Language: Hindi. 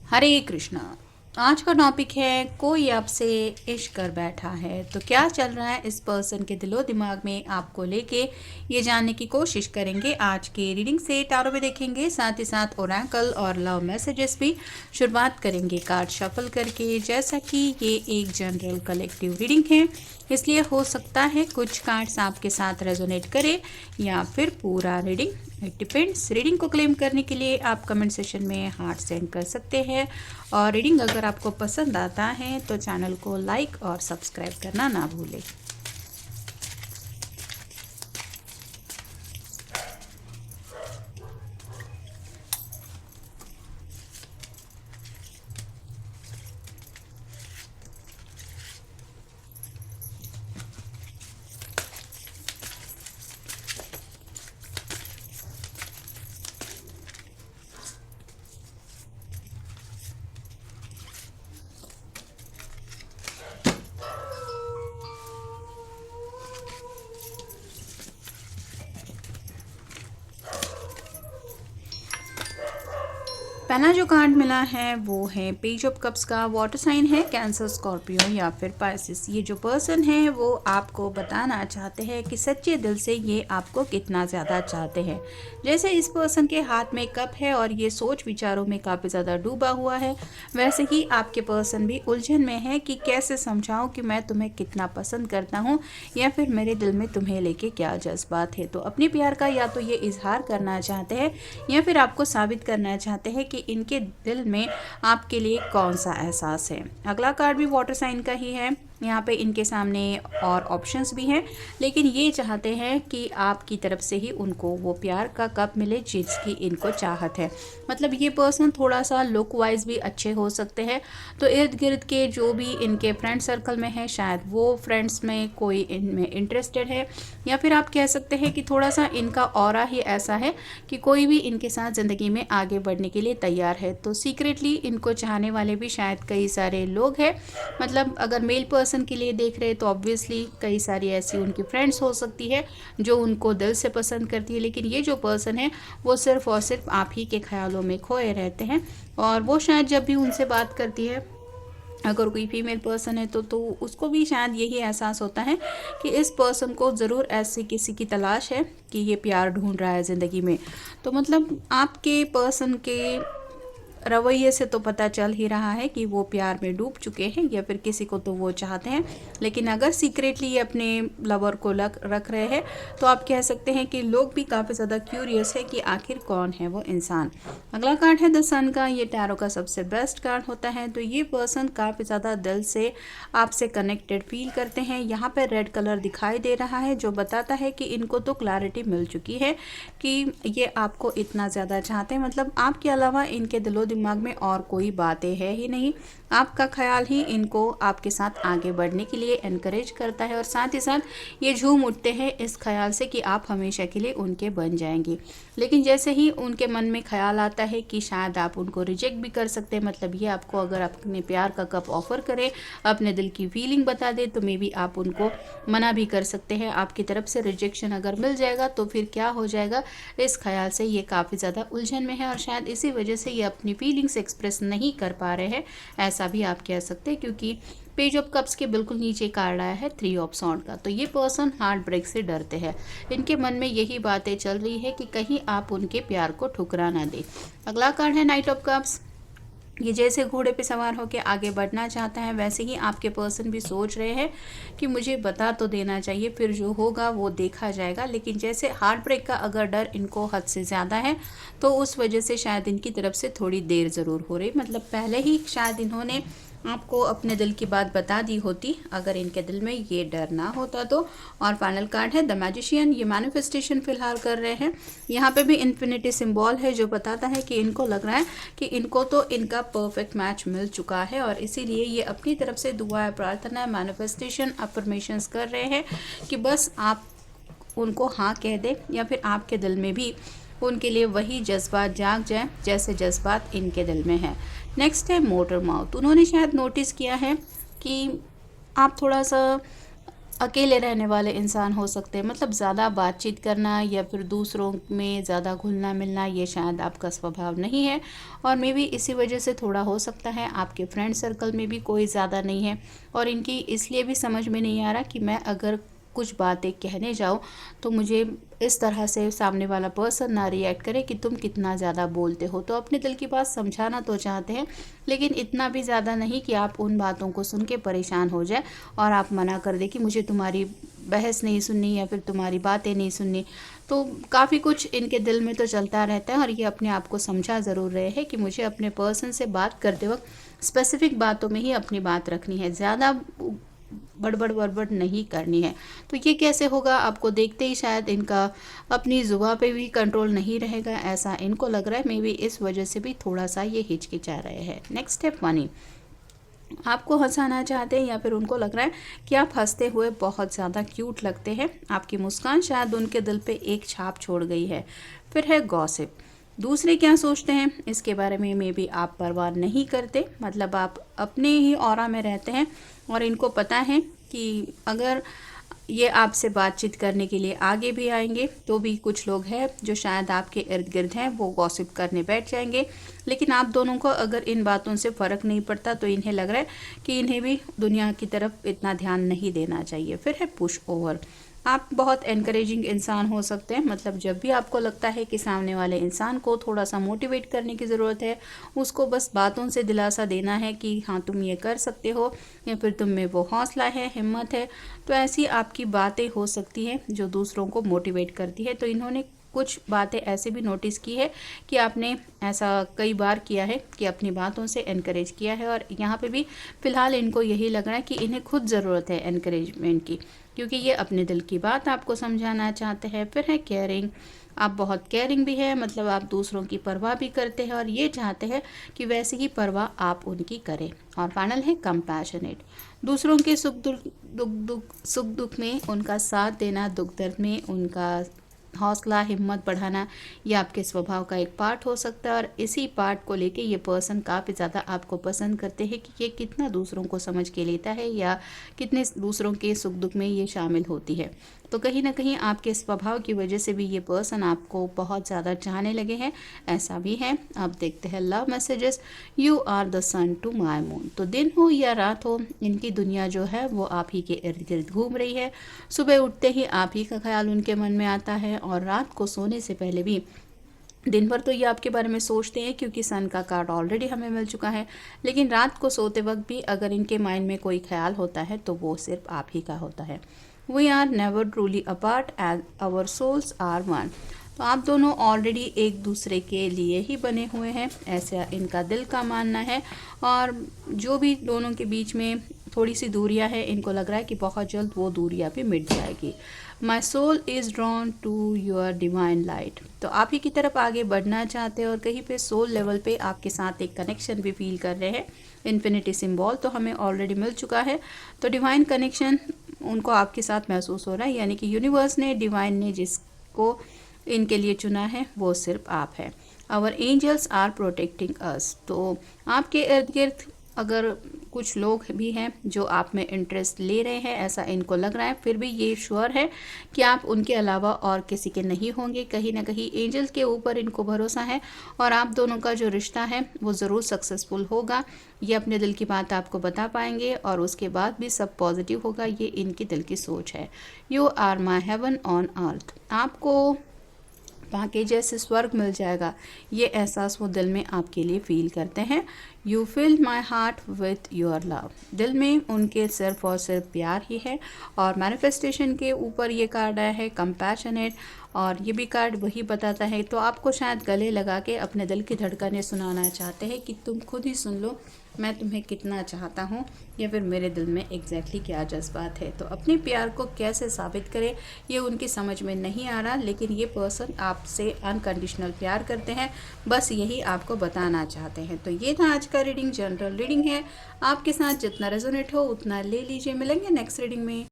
हरे कृष्णा। आज का टॉपिक है कोई आपसे इश्क कर बैठा है तो क्या चल रहा है इस पर्सन के दिलो दिमाग में आपको लेके, ये जानने की कोशिश करेंगे। आज के रीडिंग से टारो में देखेंगे, साथ ही साथ ओरेकल और लव मैसेजेस भी। शुरुआत करेंगे कार्ड शफल करके। जैसा कि ये एक जनरल कलेक्टिव रीडिंग है, इसलिए हो सकता है कुछ कार्ड्स आपके साथ रेजोनेट करे या फिर पूरा रीडिंग, इट डिपेंड्स। रीडिंग को क्लेम करने के लिए आप कमेंट सेशन में हार्ट सेंड कर सकते हैं। और रीडिंग अगर आपको पसंद आता है तो चैनल को लाइक और सब्सक्राइब करना ना भूलें। पहला जो कार्ड मिला है वो है पेज ऑफ कप्स का। वाटर साइन है कैंसर, स्कॉर्पियो या फिर पाइसिस। ये जो पर्सन है वो आपको बताना चाहते हैं कि सच्चे दिल से ये आपको कितना ज़्यादा चाहते हैं। जैसे इस पर्सन के हाथ में कप है और ये सोच विचारों में काफ़ी ज़्यादा डूबा हुआ है, वैसे ही आपके पर्सन भी उलझन में है कि कैसे समझाऊं कि मैं तुम्हें कितना पसंद करता हूं या फिर मेरे दिल में तुम्हें लेके क्या जज्बात है। तो अपने प्यार का या तो ये इजहार करना चाहते हैं या फिर आपको साबित करना चाहते हैं कि इनके दिल में आपके लिए कौन सा एहसास है। अगला कार्ड भी वाटर साइन का ही है। यहाँ पे इनके सामने और ऑप्शंस भी हैं, लेकिन ये चाहते हैं कि आपकी तरफ से ही उनको वो प्यार का कप मिले जिसकी इनको चाहत है। मतलब ये पर्सन थोड़ा सा लुक वाइज भी अच्छे हो सकते हैं, तो इर्द गिर्द के जो भी इनके फ्रेंड सर्कल में है शायद वो फ्रेंड्स में कोई इनमें इंटरेस्टेड है, या फिर आप कह सकते हैं कि थोड़ा सा इनका ऑरा ही ऐसा है कि कोई भी इनके साथ ज़िंदगी में आगे बढ़ने के लिए तैयार है। तो सीक्रेटली इनको चाहने वाले भी शायद कई सारे लोग हैं। मतलब अगर मेल पर्सन के लिए देख रहे हैं तो ऑब्वियसली कई सारी ऐसी उनकी फ्रेंड्स हो सकती है जो उनको दिल से पसंद करती है, लेकिन ये जो पर्सन है वो सिर्फ और सिर्फ आप ही के ख्यालों में खोए रहते हैं। और वो शायद जब भी उनसे बात करती है, अगर कोई फीमेल पर्सन है तो उसको भी शायद यही एहसास होता है कि इस पर्सन को ज़रूर ऐसी किसी की तलाश है कि ये प्यार ढूंढ रहा है ज़िंदगी में। तो मतलब आपके पर्सन के रवैये से तो पता चल ही रहा है कि वो प्यार में डूब चुके हैं या फिर किसी को तो वो चाहते हैं। लेकिन अगर सीक्रेटली अपने लवर को रख रहे हैं तो आप कह सकते हैं कि लोग भी काफ़ी ज़्यादा क्यूरियस है कि आखिर कौन है वो इंसान। अगला कार्ड है द सन का। ये टैरो का सबसे बेस्ट कार्ड होता है। तो ये पर्सन काफ़ी ज़्यादा दिल से आपसे कनेक्टेड फील करते हैं। यहाँ पर रेड कलर दिखाई दे रहा है जो बताता है कि इनको तो क्लैरिटी मिल चुकी है कि ये आपको इतना ज़्यादा चाहते हैं। मतलब आपके अलावा इनके दिलो दिमाग में और कोई बातें है ही नहीं। आपका ख्याल ही इनको आपके साथ आगे बढ़ने के लिए एनकरेज करता है और साथ ही साथ ये झूम उठते हैं इस ख्याल से कि आप हमेशा के लिए उनके बन जाएंगे। लेकिन जैसे ही उनके मन में ख्याल आता है कि शायद आप उनको रिजेक्ट भी कर सकते हैं, मतलब ये आपको अगर अपने प्यार का कप ऑफर करे, अपने दिल की फीलिंग बता दे, तो मे बी आप उनको मना भी कर सकते हैं। आपकी तरफ से रिजेक्शन अगर मिल जाएगा तो फिर क्या हो जाएगा, इस ख्याल से ये काफ़ी ज़्यादा उलझन में है और शायद इसी वजह से ये अपनी फीलिंग्स एक्सप्रेस नहीं कर पा रहे हैं, ऐसा भी आप कह सकते हैं। क्योंकि पेज ऑफ कप्स के बिल्कुल नीचे कार्ड आया है थ्री ऑफ सॉर्ड का। तो ये पर्सन हार्ट ब्रेक से डरते हैं। इनके मन में यही बातें चल रही है कि कहीं आप उनके प्यार को ठुकरा ना दें। अगला कार्ड है नाइट ऑफ कप्स। ये जैसे घोड़े पे सवार होकर आगे बढ़ना चाहता है, वैसे ही आपके पर्सन भी सोच रहे हैं कि मुझे बता तो देना चाहिए, फिर जो होगा वो देखा जाएगा। लेकिन जैसे हार्ट ब्रेक का अगर डर इनको हद से ज़्यादा है तो उस वजह से शायद इनकी तरफ से थोड़ी देर ज़रूर हो रही। मतलब पहले ही शायद इन्होंने आपको अपने दिल की बात बता दी होती अगर इनके दिल में ये डर ना होता तो। और फाइनल कार्ड है द मैजिशियन। ये मैनिफेस्टेशन फिलहाल कर रहे हैं। यहाँ पे भी इन्फिनिटी सिंबल है जो बताता है कि इनको लग रहा है कि इनको तो इनका परफेक्ट मैच मिल चुका है और इसीलिए ये अपनी तरफ से दुआ प्रार्थना मैनिफेस्टेशन अफर्मेशंस कर रहे हैं कि बस आप उनको हाँ कह दें या फिर आपके दिल में भी उनके लिए वही जज्बात जाग जाए जैसे जज्बात इनके दिल में है। नेक्स्ट है मोटर माउथ। उन्होंने शायद नोटिस किया है कि आप थोड़ा सा अकेले रहने वाले इंसान हो सकते हैं, मतलब ज़्यादा बातचीत करना या फिर दूसरों में ज़्यादा घुलना मिलना ये शायद आपका स्वभाव नहीं है। और मे बी इसी वजह से थोड़ा हो सकता है आपके फ्रेंड सर्कल में भी कोई ज़्यादा नहीं है, और इनकी इसलिए भी समझ में नहीं आ रहा कि मैं अगर कुछ बातें कहने जाऊँ तो मुझे इस तरह से सामने वाला पर्सन ना रिएक्ट करे कि तुम कितना ज़्यादा बोलते हो। तो अपने दिल की बात समझाना तो चाहते हैं, लेकिन इतना भी ज़्यादा नहीं कि आप उन बातों को सुन के परेशान हो जाए और आप मना कर दे कि मुझे तुम्हारी बहस नहीं सुननी या फिर तुम्हारी बातें नहीं सुननी। तो काफ़ी कुछ इनके दिल में तो चलता रहता है, और ये अपने आप को समझा ज़रूर रहे हैं कि मुझे अपने पर्सन से बात करते वक्त स्पेसिफिक बातों में ही अपनी बात रखनी है, ज़्यादा बड़बड़ बड़बड़ नहीं करनी है। तो ये कैसे होगा, आपको देखते ही शायद इनका अपनी जुबान पे भी कंट्रोल नहीं रहेगा, ऐसा इनको लग रहा है। मे बी इस वजह से भी थोड़ा सा ये हिचकिचा रहे हैं। नेक्स्ट स्टेप मनी, आपको हंसाना चाहते हैं या फिर उनको लग रहा है कि आप हंसते हुए बहुत ज़्यादा क्यूट लगते हैं। आपकी मुस्कान शायद उनके दिल पे एक छाप छोड़ गई है। फिर है गॉसिप, दूसरे क्या सोचते हैं इसके बारे में भी आप परवाह नहीं करते, मतलब आप अपने ही ऑरा में रहते हैं, और इनको पता है कि अगर ये आपसे बातचीत करने के लिए आगे भी आएंगे तो भी कुछ लोग हैं जो शायद आपके इर्द गिर्द हैं, वो गॉसिप करने बैठ जाएंगे। लेकिन आप दोनों को अगर इन बातों से फ़र्क नहीं पड़ता तो इन्हें लग रहा है कि इन्हें भी दुनिया की तरफ इतना ध्यान नहीं देना चाहिए। फिर है पुश ओवर, आप बहुत एनकरेजिंग इंसान हो सकते हैं, मतलब जब भी आपको लगता है कि सामने वाले इंसान को थोड़ा सा मोटिवेट करने की ज़रूरत है, उसको बस बातों से दिलासा देना है कि हाँ तुम ये कर सकते हो, या फिर तुम में वो हौसला है, हिम्मत है, तो ऐसी आपकी बातें हो सकती हैं जो दूसरों को मोटिवेट करती है। तो इन्होंने कुछ बातें ऐसे भी नोटिस की है कि आपने ऐसा कई बार किया है कि अपनी बातों से एनकरेज किया है, और यहाँ पे भी फ़िलहाल इनको यही लग रहा है कि इन्हें खुद ज़रूरत है एनकरेजमेंट की, क्योंकि ये अपने दिल की बात आपको समझाना चाहते हैं। फिर है केयरिंग, आप बहुत केयरिंग भी है, मतलब आप दूसरों की परवाह भी करते हैं और ये चाहते हैं कि वैसे ही परवाह आप उनकी करें। और फाइनल है कंपैशनेट, दूसरों के सुख दुख में उनका साथ देना, दुख दर्द में उनका हौसला हिम्मत बढ़ाना, ये आपके स्वभाव का एक पार्ट हो सकता है। और इसी पार्ट को लेके ये पर्सन काफ़ी ज़्यादा आपको पसंद करते हैं कि ये कितना दूसरों को समझ के लेता है या कितने दूसरों के सुख दुख में ये शामिल होती है। तो कहीं ना कहीं आपके स्वभाव की वजह से भी ये पर्सन आपको बहुत ज़्यादा चाहने लगे हैं, ऐसा भी है। अब देखते हैं love messages, you are the sun to my moon, तो दिन हो या रात हो इनकी दुनिया जो है वो आप ही के इर्द गिर्द घूम रही है। सुबह उठते ही आप ही का ख्याल उनके मन में आता है, और रात को सोने से पहले भी। दिन भर तो ये आपके बारे में सोचते हैं क्योंकि सन का कार्ड ऑलरेडी हमें मिल चुका है, लेकिन रात को सोते वक्त भी अगर इनके माइंड में कोई ख्याल होता है तो वो सिर्फ आप ही का होता है। We are never truly apart as our souls are one, तो आप दोनों ऑलरेडी एक दूसरे के लिए ही बने हुए हैं, ऐसा इनका दिल का मानना है। और जो भी दोनों के बीच में थोड़ी सी दूरियां हैं, इनको लग रहा है कि बहुत जल्द वो दूरियां भी मिट जाएगी। My soul is drawn to your divine light, तो आप ही की तरफ आगे बढ़ना चाहते हैं और कहीं पे सोल लेवल पे आपके साथ एक कनेक्शन भी फील कर रहे हैं। इन्फिनिटी सिंबल तो हमें ऑलरेडी मिल चुका है, तो डिवाइन कनेक्शन उनको आपके साथ महसूस हो रहा है, यानी कि यूनिवर्स ने, डिवाइन ने जिसको इनके लिए चुना है वो सिर्फ आप है। Our angels are protecting us, तो आपके इर्द गिर्द अगर कुछ लोग भी हैं जो आप में इंटरेस्ट ले रहे हैं, ऐसा इनको लग रहा है, फिर भी ये श्योर है कि आप उनके अलावा और किसी के नहीं होंगे। कहीं ना कहीं एंजल्स के ऊपर इनको भरोसा है, और आप दोनों का जो रिश्ता है वो ज़रूर सक्सेसफुल होगा। ये अपने दिल की बात आपको बता पाएंगे और उसके बाद भी सब पॉजिटिव होगा, ये इनकी दिल की सोच है। You are my heaven on earth, आपको वहाँ के जैसे स्वर्ग मिल जाएगा, ये एहसास वो दिल में आपके लिए फील करते हैं। You fill my heart with your love, दिल में उनके सिर्फ और सिर्फ प्यार ही है। और मैनिफेस्टेशन के ऊपर ये कार्ड आया है कंपैशनेट, और ये भी कार्ड वही बताता है। तो आपको शायद गले लगा के अपने दिल की धड़कनें सुनाना चाहते हैं कि तुम खुद ही सुन लो मैं तुम्हें कितना चाहता हूँ, या फिर मेरे दिल में एग्जैक्टली क्या जज्बात है। तो अपने प्यार को कैसे साबित करें ये उनकी समझ में नहीं आ रहा, लेकिन ये पर्सन आपसे अनकंडीशनल प्यार करते हैं, बस यही आपको बताना चाहते हैं। तो ये था आज का रीडिंग, जनरल रीडिंग है, आपके साथ जितना रेजोनेट हो उतना ले लीजिए। मिलेंगे नेक्स्ट रीडिंग में।